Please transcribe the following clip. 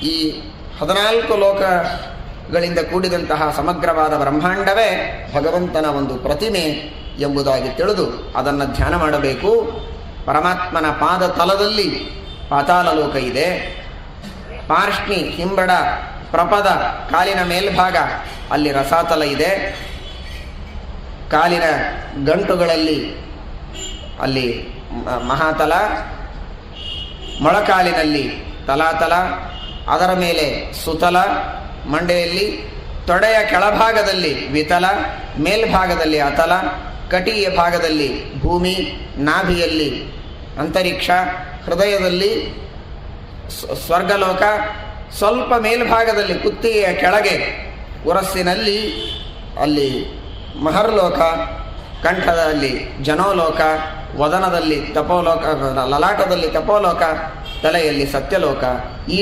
ಈ 14 ಲೋಕಗಳಿಂದ ಕೂಡಿದಂತಹ ಸಮಗ್ರವಾದ ಬ್ರಹ್ಮಾಂಡವೇ ಭಗವಂತನ ಒಂದು ಪ್ರತಿಮೆ ಎಂಬುದಾಗಿ ತಿಳಿದು ಅದನ್ನು ಧ್ಯಾನ ಮಾಡಬೇಕು. ಪರಮಾತ್ಮನ ಪಾದ ತಲದಲ್ಲಿ ಪಾತಾಳ ಲೋಕ ಇದೆ. ಪಾರ್ಷ್ಣಿ, ಹಿಂಬಡ, ಪ್ರಪದ, ಕಾಲಿನ ಮೇಲ್ಭಾಗ ಅಲ್ಲಿ ರಸಾತಲ ಇದೆ. ಕಾಲಿನ ಗಂಟುಗಳಲ್ಲಿ ಅಲ್ಲಿ ಮಹಾತಲ, ಮೊಳಕಾಲಿನಲ್ಲಿ ತಲಾತಲ, ಅದರ ಮೇಲೆ ಸುತಲ, ಮಂಡೆಯಲ್ಲಿ ತೊಡೆಯ ಕೆಳಭಾಗದಲ್ಲಿ ವಿತಲ, ಮೇಲ್ಭಾಗದಲ್ಲಿ ಅತಲ, ಕಟಿಯ ಭಾಗದಲ್ಲಿ ಭೂಮಿ, ನಾಭಿಯಲ್ಲಿ ಅಂತರಿಕ್ಷ, ಹೃದಯದಲ್ಲಿ ಸ್ವರ್ಗಲೋಕ, ಸ್ವಲ್ಪ ಮೇಲ್ಭಾಗದಲ್ಲಿ ಕುತ್ತಿಗೆಯ ಕೆಳಗೆ ಉರಸ್ಸಿನಲ್ಲಿ ಅಲ್ಲಿ ಮಹರ್ಲೋಕ, ಕಂಠದಲ್ಲಿ ಜನೋಲೋಕ, ವದನದಲ್ಲಿ ತಪೋಲೋಕ, ಲಲಾಟದಲ್ಲಿ ತಪೋಲೋಕ, ತಲೆಯಲ್ಲಿ ಸತ್ಯಲೋಕ. ಈ